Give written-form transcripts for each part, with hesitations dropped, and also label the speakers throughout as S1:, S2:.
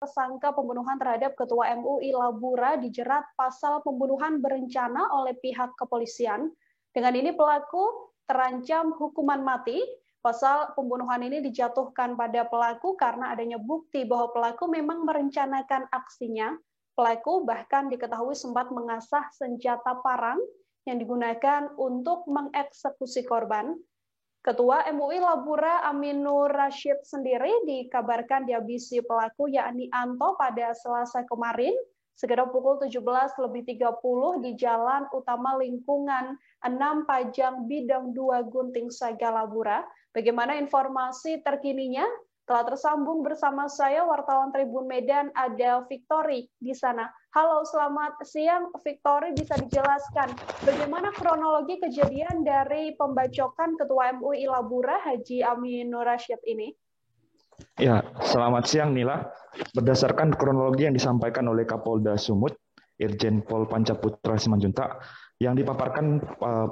S1: tersangka pembunuhan terhadap Ketua MUI Labura dijerat pasal pembunuhan berencana oleh pihak kepolisian. Dengan ini pelaku terancam hukuman mati. Pasal pembunuhan ini dijatuhkan pada pelaku karena adanya bukti bahwa pelaku memang merencanakan aksinya. Pelaku bahkan diketahui sempat mengasah senjata parang yang digunakan untuk mengeksekusi korban. Ketua MUI Labura Aminur Rashid sendiri dikabarkan dihabisi pelaku yakni Anto pada Selasa kemarin sekitar pukul 17.30 di Jalan Utama Lingkungan 6 Pajang Bidang 2 Gunting Saga Labura. Bagaimana informasi terkininya? Telah tersambung bersama saya wartawan Tribun Medan, ada Victory di sana. Halo, selamat siang Victory, bisa dijelaskan bagaimana kronologi kejadian dari pembacokan Ketua MUI Labura Haji Aminur Rashid ini?
S2: Ya, selamat siang Nila. Berdasarkan kronologi yang disampaikan oleh Kapolda Sumut, Irjen Pol Pancaputra Simanjuntak, yang dipaparkan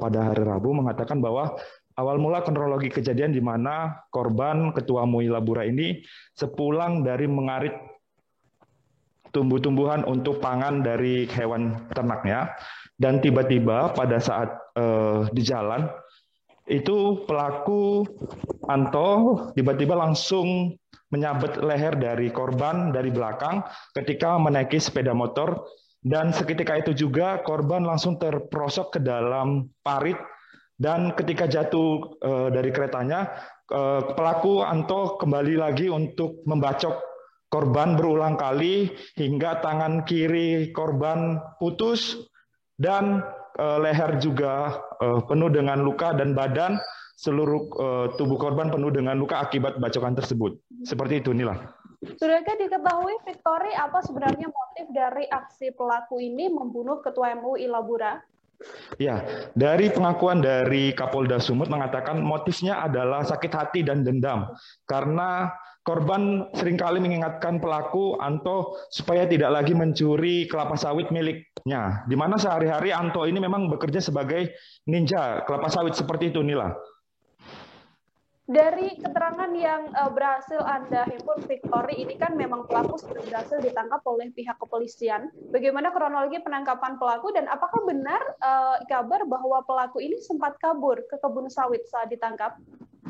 S2: pada hari Rabu mengatakan bahwa awal mula kronologi kejadian di mana korban Ketua MUI Labura ini sepulang dari mengarit tumbuh-tumbuhan untuk pangan dari hewan ternaknya, dan tiba-tiba pada saat di jalan itu pelaku Anto tiba-tiba langsung menyabet leher dari korban dari belakang ketika menaiki sepeda motor, dan seketika itu juga korban langsung terperosok ke dalam parit, dan ketika jatuh dari keretanya pelaku Anto kembali lagi untuk membacok korban berulang kali hingga tangan kiri korban putus dan leher juga penuh dengan luka, dan badan seluruh tubuh korban penuh dengan luka akibat bacokan tersebut. Seperti itu, Nila.
S1: Sudahkah diketahui, Victory, apa sebenarnya motif dari aksi pelaku ini membunuh Ketua MUI Labura?
S2: Ya, dari pengakuan dari Kapolda Sumut mengatakan motifnya adalah sakit hati dan dendam. Karena korban seringkali mengingatkan pelaku Anto supaya tidak lagi mencuri kelapa sawit miliknya. Di mana sehari-hari Anto ini memang bekerja sebagai ninja kelapa sawit, seperti itu, Nila.
S1: Dari keterangan yang berhasil Anda himpun, Victory, ini kan memang pelaku sudah berhasil ditangkap oleh pihak kepolisian. Bagaimana kronologi penangkapan pelaku, dan apakah benar kabar bahwa pelaku ini sempat kabur ke kebun sawit saat ditangkap?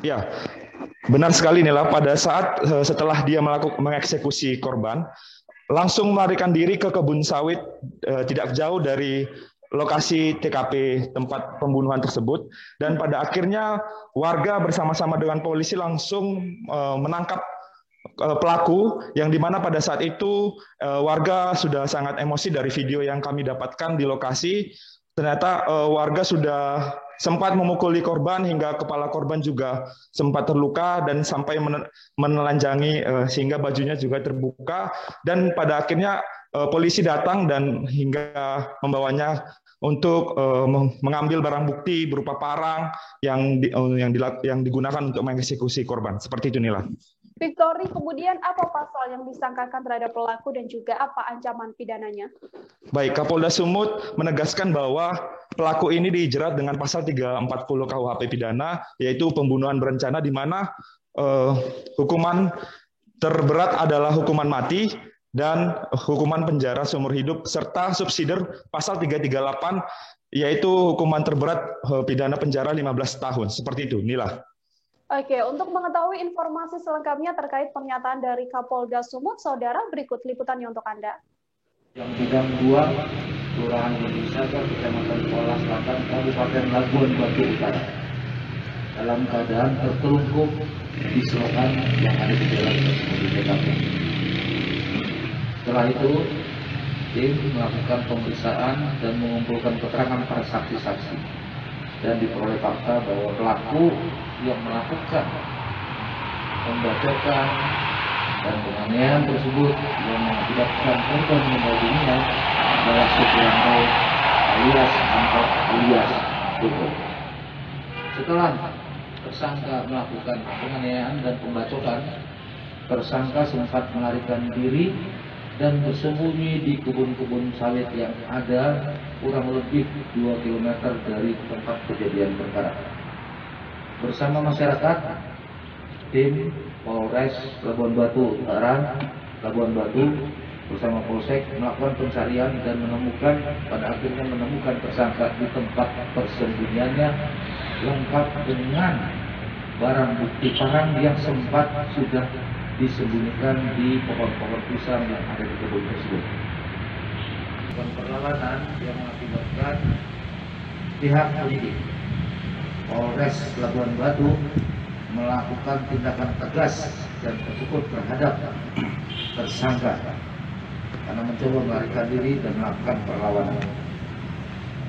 S2: Ya, benar sekali Nila. Pada saat setelah dia mengeksekusi korban, langsung melarikan diri ke kebun sawit tidak jauh dari lokasi TKP tempat pembunuhan tersebut, dan pada akhirnya warga bersama-sama dengan polisi langsung menangkap pelaku, yang dimana pada saat itu warga sudah sangat emosi. Dari video yang kami dapatkan di lokasi, ternyata warga sudah sempat memukuli korban hingga kepala korban juga sempat terluka dan sampai menelanjangi sehingga bajunya juga terbuka, dan pada akhirnya polisi datang dan hingga membawanya untuk mengambil barang bukti berupa parang yang digunakan untuk mengeksekusi korban. Seperti itu, Nila.
S1: Victory, kemudian apa pasal yang disangkakan terhadap pelaku dan juga apa ancaman pidananya?
S2: Baik, Kapolda Sumut menegaskan bahwa pelaku ini dijerat dengan pasal 340 KUHP pidana, yaitu pembunuhan berencana, di mana hukuman terberat adalah hukuman mati dan hukuman penjara seumur hidup, serta subsidiar pasal 338, yaitu hukuman terberat pidana penjara 15 tahun. Seperti itu, Nila.
S1: Oke, untuk mengetahui informasi selengkapnya terkait pernyataan dari Kapolda Sumut, saudara, berikut liputannya untuk Anda.
S3: Yang Bidang 2, Kelurahan Wisata, Kecamatan Kuala Selatan, Kabupaten Labuan Batu Utara, dalam keadaan tertelungkup di selokan yang ada di jalan di TKP. Setelah itu, tim melakukan pemeriksaan dan mengumpulkan keterangan para saksi-saksi, dan diperoleh fakta bahwa pelaku yang melakukan pembacokan dan penganiayaan tersebut yang mengakibatkan korban meninggal dunia adalah Suprianto alias Anto alias Duko. Setelah tersangka melakukan penganiayaan dan pembacokan, tersangka sempat melarikan diri dan bersembunyi di kebun-kebun sawit yang ada kurang lebih 2 km dari tempat kejadian perkara. Bersama masyarakat, tim Polres Labuan Batu Utara Labuan Batu bersama Polsek melakukan pencarian dan pada akhirnya menemukan tersangka di tempat persembunyiannya lengkap dengan barang bukti parang yang sempat sudah disembunyikan di pohon-pohon pisang yang ada di kebun tersebut. Perlawanan yang mengakibatkan pihak penyidik Polres Labuan Batu melakukan tindakan tegas dan tersebut terhadap tersangka karena mencoba melarikan diri dan melakukan perlawanan.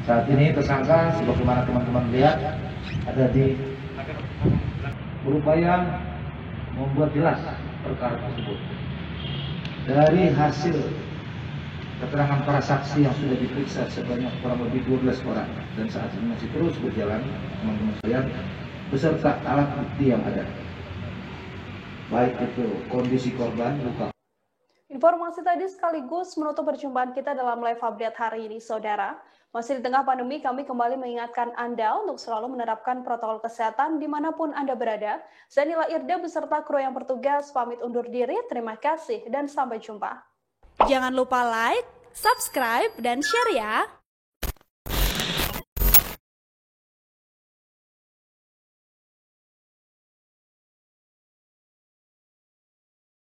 S3: Saat ini tersangka sebagaimana teman-teman lihat ada di berupaya membuat jelas perkara tersebut. Dari hasil keterangan para saksi yang sudah diperiksa sebanyak kurang lebih 12 orang dan saat ini masih terus berjalan, teman-teman sekalian, beserta alat bukti yang ada, baik itu kondisi korban, luka.
S1: Informasi tadi sekaligus menutup perjumpaan kita dalam live update hari ini, Saudara. Masih di tengah pandemi, kami kembali mengingatkan Anda untuk selalu menerapkan protokol kesehatan dimanapun Anda berada. Saya Nila Irda beserta kru yang bertugas pamit undur diri. Terima kasih dan sampai jumpa.
S4: Jangan lupa like, subscribe, dan share ya!